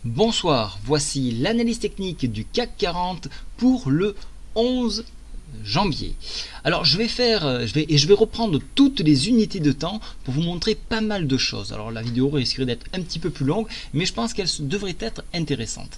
Bonsoir, voici l'analyse technique du CAC 40 pour le 11 janvier. Alors je vais reprendre toutes les unités de temps pour vous montrer pas mal de choses. Alors la vidéo risquerait d'être un petit peu plus longue, mais je pense qu'elle devrait être intéressante.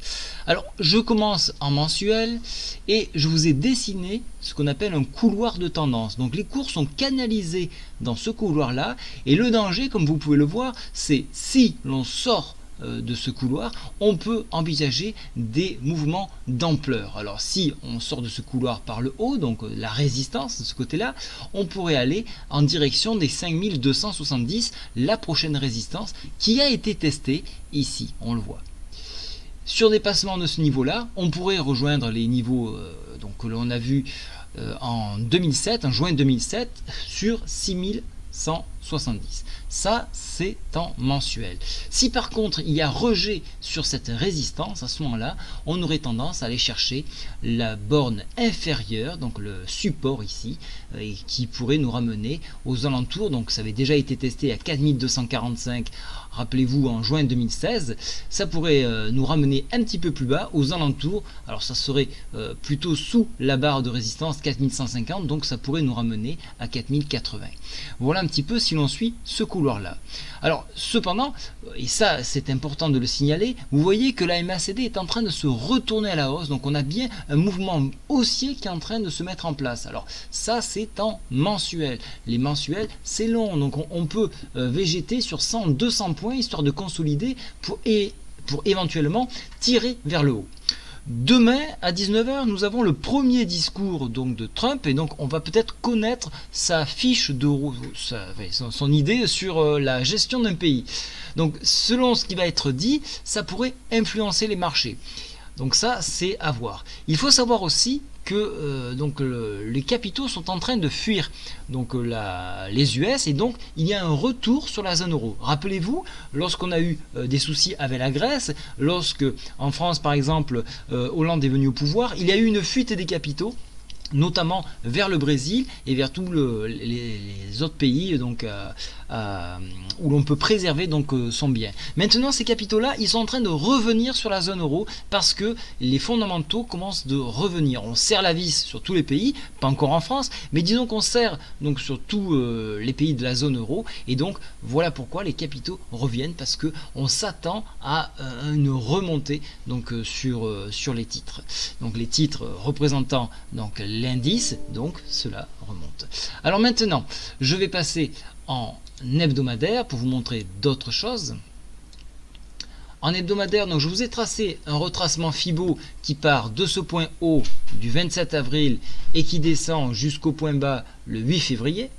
Alors je commence en mensuel et je vous ai dessiné ce qu'on appelle un couloir de tendance. Donc les cours sont canalisés dans ce couloir là et le danger, comme vous pouvez le voir, c'est si l'on sort de ce couloir, on peut envisager des mouvements d'ampleur. Alors si on sort de ce couloir par le haut, donc la résistance de ce côté-là, on pourrait aller en direction des 5270, la prochaine résistance qui a été testée ici, on le voit. Sur dépassement de ce niveau-là, on pourrait rejoindre les niveaux que l'on a vu en 2007, en juin 2007, sur 6170. Ça, c'est en mensuel. Si par contre il y a rejet sur cette résistance, à ce moment-là, on aurait tendance à aller chercher la borne inférieure, donc le support ici, qui pourrait nous ramener aux alentours. Donc ça avait déjà été testé à 4245, rappelez-vous, en juin 2016. Ça pourrait nous ramener un petit peu plus bas, aux alentours. Alors ça serait plutôt sous la barre de résistance 4150, donc ça pourrait nous ramener à 4080. Voilà un petit peu si l'on suit ce couloir-là. Alors cependant, et ça c'est important de le signaler, vous voyez que la MACD est en train de se retourner à la hausse, donc on a bien un mouvement haussier qui est en train de se mettre en place. Alors ça c'est en mensuel. Les mensuels c'est long, donc on peut végéter sur 100-200 points histoire de consolider pour éventuellement tirer vers le haut. Demain à 19h, nous avons le premier discours donc de Trump et donc on va peut-être connaître sa fiche de son idée sur la gestion d'un pays. Donc selon ce qui va être dit, ça pourrait influencer les marchés. Donc ça, c'est à voir. Il faut savoir aussi que les capitaux sont en train de fuir les US et donc il y a un retour sur la zone euro. Rappelez-vous, lorsqu'on a eu des soucis avec la Grèce, lorsque en France par exemple Hollande est venu au pouvoir, il y a eu une fuite des capitaux, notamment vers le Brésil et vers tous les autres pays où l'on peut préserver son bien. Maintenant ces capitaux-là, ils sont en train de revenir sur la zone euro parce que les fondamentaux commencent de revenir. On serre la vis sur tous les pays, pas encore en France, mais disons qu'on serre donc sur tous les pays de la zone euro et donc voilà pourquoi les capitaux reviennent, parce que on s'attend à une remontée sur les titres. Donc les titres représentant l'indice, donc cela remonte. Alors maintenant, je vais passer en hebdomadaire pour vous montrer d'autres choses. En hebdomadaire, donc je vous ai tracé un retracement Fibo qui part de ce point haut du 27 avril et qui descend jusqu'au point bas le 8 février.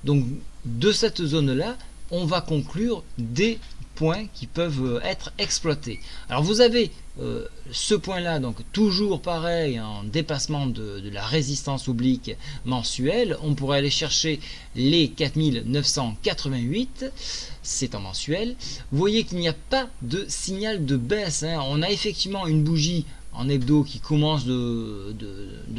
Donc de cette zone-là, on va conclure des points qui peuvent être exploités. Alors vous avez ce point-là, donc toujours pareil, en dépassement de la résistance oblique mensuelle. On pourrait aller chercher les 4988, c'est en mensuel. Vous voyez qu'il n'y a pas de signal de baisse, hein. On a effectivement une bougie en hebdo qui commence de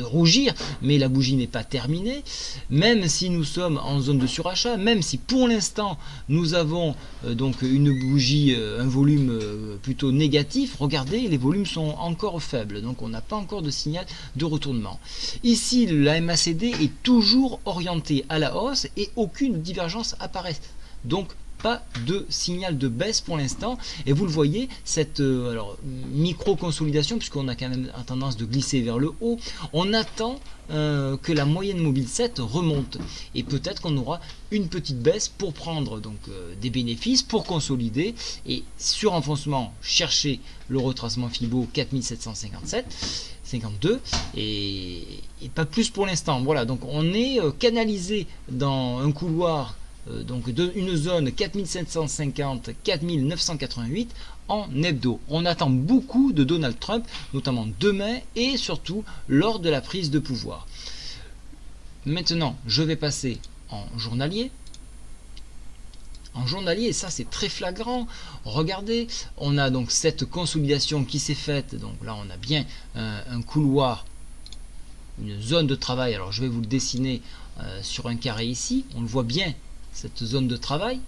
rougir, mais la bougie n'est pas terminée. Même si nous sommes en zone de surachat, même si pour l'instant nous avons une bougie, un volume plutôt négatif, regardez, les volumes sont encore faibles, donc on n'a pas encore de signal de retournement. Ici la MACD est toujours orientée à la hausse et aucune divergence apparaît, donc pas de signal de baisse pour l'instant, et vous le voyez, cette micro-consolidation, puisqu'on a quand même tendance de glisser vers le haut, on attend que la moyenne mobile 7 remonte, et peut-être qu'on aura une petite baisse pour prendre des bénéfices, pour consolider, et sur enfoncement, chercher le retracement Fibo 4752, et pas plus pour l'instant. Voilà, donc on est canalisé dans un couloir une zone 4750-4988 en hebdo. On attend beaucoup de Donald Trump, notamment demain et surtout lors de la prise de pouvoir. Maintenant, je vais passer en journalier. En journalier, et ça c'est très flagrant, regardez, on a donc cette consolidation qui s'est faite, donc là on a bien un couloir, une zone de travail. Alors je vais vous le dessiner sur un carré ici, on le voit bien, cette zone de travail.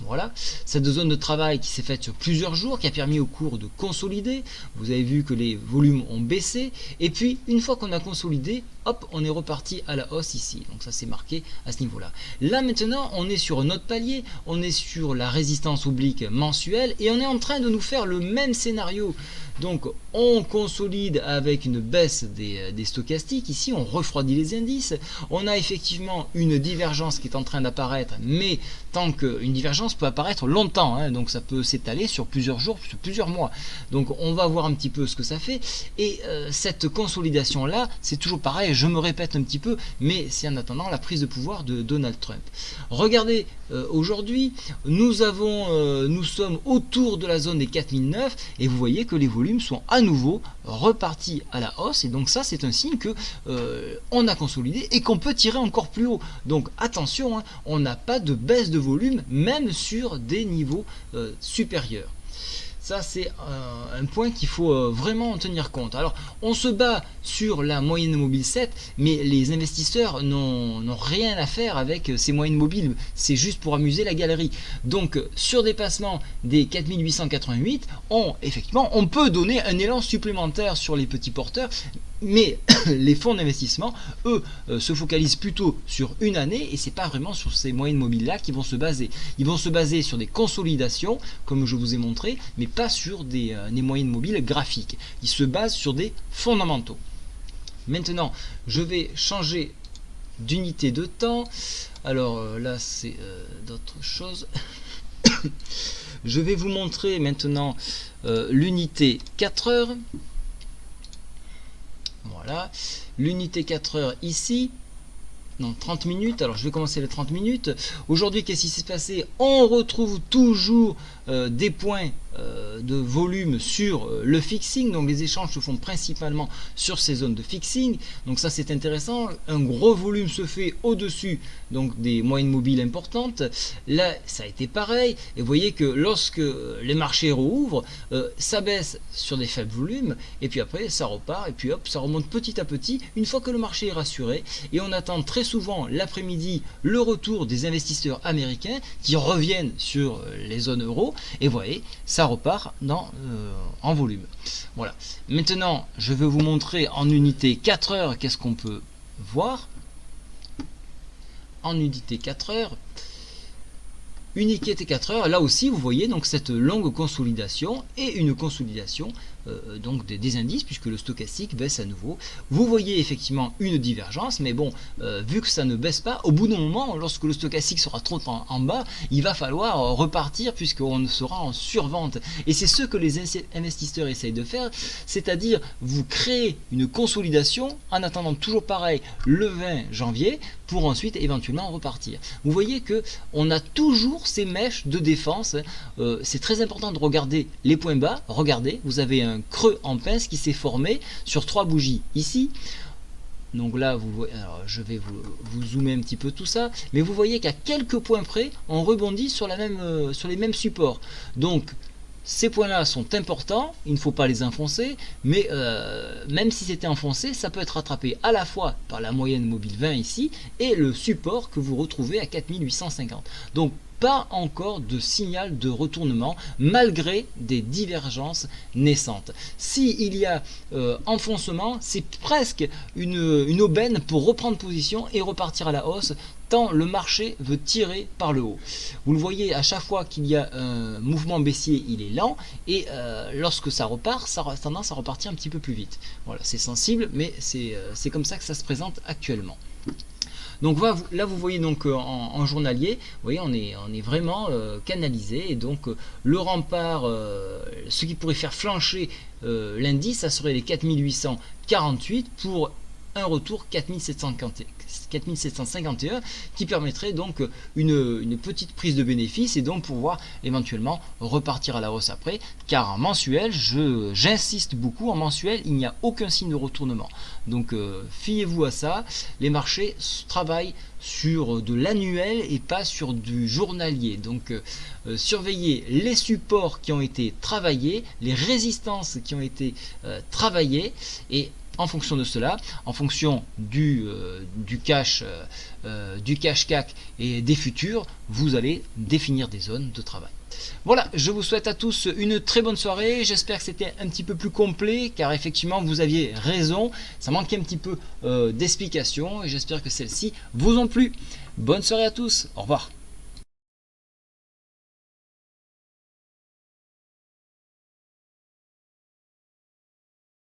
Voilà, cette zone de travail qui s'est faite sur plusieurs jours, qui a permis au cours de consolider. Vous avez vu que les volumes ont baissé. Et puis, une fois qu'on a consolidé, hop, on est reparti à la hausse ici. Donc ça, c'est marqué à ce niveau-là. Là, maintenant, on est sur un autre palier. On est sur la résistance oblique mensuelle. Et on est en train de nous faire le même scénario. Donc, on consolide avec une baisse des stochastiques. Ici, on refroidit les indices. On a effectivement une divergence qui est en train d'apparaître. Mais tant qu'une divergence peut apparaître longtemps, hein, donc ça peut s'étaler sur plusieurs jours, sur plusieurs mois. Donc on va voir un petit peu ce que ça fait. Et cette consolidation là, c'est toujours pareil, je me répète un petit peu, mais c'est en attendant la prise de pouvoir de Donald Trump. Regardez, aujourd'hui, nous sommes autour de la zone des 4009 et vous voyez que les volumes sont à nouveau repartis à la hausse. Et donc ça, c'est un signe que on a consolidé et qu'on peut tirer encore plus haut. Donc attention, hein, on n'a pas de baisse de volume, même sur des niveaux supérieurs. Ça, c'est un point qu'il faut vraiment en tenir compte. Alors, on se bat sur la moyenne mobile 7, mais les investisseurs n'ont rien à faire avec ces moyennes mobiles. C'est juste pour amuser la galerie. Donc, sur dépassement des 4888, effectivement, on peut donner un élan supplémentaire sur les petits porteurs. Mais les fonds d'investissement, eux, se focalisent plutôt sur une année et c'est pas vraiment sur ces moyennes mobiles là qu'ils vont se baser. Ils vont se baser sur des consolidations, comme je vous ai montré, mais pas sur des moyennes mobiles graphiques. Ils se basent sur des fondamentaux. Maintenant, je vais changer d'unité de temps. Alors là, c'est d'autres choses. Je vais vous montrer maintenant l'unité 4 heures. Voilà, l'unité 4 heures ici, non 30 minutes, alors je vais commencer les 30 minutes. Aujourd'hui, qu'est-ce qui s'est passé? On retrouve toujours des points de volume sur le fixing, donc les échanges se font principalement sur ces zones de fixing, donc ça c'est intéressant. Un gros volume se fait au-dessus donc des moyennes mobiles importantes. Là ça a été pareil, et vous voyez que lorsque les marchés rouvrent, ça baisse sur des faibles volumes, et puis après ça repart, et puis hop, ça remonte petit à petit une fois que le marché est rassuré, et on attend très souvent l'après-midi le retour des investisseurs américains qui reviennent sur les zones euro, et vous voyez, ça repart en volume. Voilà. Maintenant, je vais vous montrer en unité 4 heures qu'est-ce qu'on peut voir. En unité 4 heures, unité 4 heures, là aussi vous voyez donc cette longue consolidation et une consolidation donc des indices, puisque le stochastique baisse à nouveau. Vous voyez effectivement une divergence, mais bon, vu que ça ne baisse pas, au bout d'un moment, lorsque le stochastique sera trop en bas, il va falloir repartir, puisqu'on sera en survente. Et c'est ce que les investisseurs essayent de faire, c'est-à-dire vous créez une consolidation en attendant toujours pareil le 20 janvier pour ensuite éventuellement repartir. Vous voyez que on a toujours ces mèches de défense. C'est très important de regarder les points bas. Regardez, vous avez un creux en pince qui s'est formé sur 3 bougies ici. Donc là, vous voyez, alors je vais vous zoomer un petit peu tout ça, mais vous voyez qu'à quelques points près, on rebondit sur les mêmes supports. Donc ces points-là sont importants, il ne faut pas les enfoncer, mais même si c'était enfoncé, ça peut être rattrapé à la fois par la moyenne mobile 20 ici et le support que vous retrouvez à 4850. Donc pas encore de signal de retournement malgré des divergences naissantes. S'il y a enfoncement, c'est presque une aubaine pour reprendre position et repartir à la hausse, tant le marché veut tirer par le haut. Vous le voyez, à chaque fois qu'il y a un mouvement baissier, il est lent, et lorsque ça repart, ça a tendance à repartir un petit peu plus vite. Voilà, c'est sensible, mais c'est comme ça que ça se présente actuellement. Donc là vous voyez donc en journalier, vous voyez on est vraiment canalisé, et donc le rempart, ce qui pourrait faire flancher l'indice, ça serait les 4848 pour un retour 4751 qui permettrait donc une petite prise de bénéfice et donc pouvoir éventuellement repartir à la hausse après, car en mensuel, j'insiste beaucoup, en mensuel il n'y a aucun signe de retournement, donc fiez-vous à ça. Les marchés travaillent sur de l'annuel et pas sur du journalier, donc surveillez les supports qui ont été travaillés, les résistances qui ont été travaillées, et en fonction de cela, en fonction du cache CAC et des futurs, vous allez définir des zones de travail. Voilà, je vous souhaite à tous une très bonne soirée. J'espère que c'était un petit peu plus complet, car effectivement vous aviez raison, ça manquait un petit peu d'explication, et j'espère que celles-ci vous ont plu. Bonne soirée à tous, au revoir.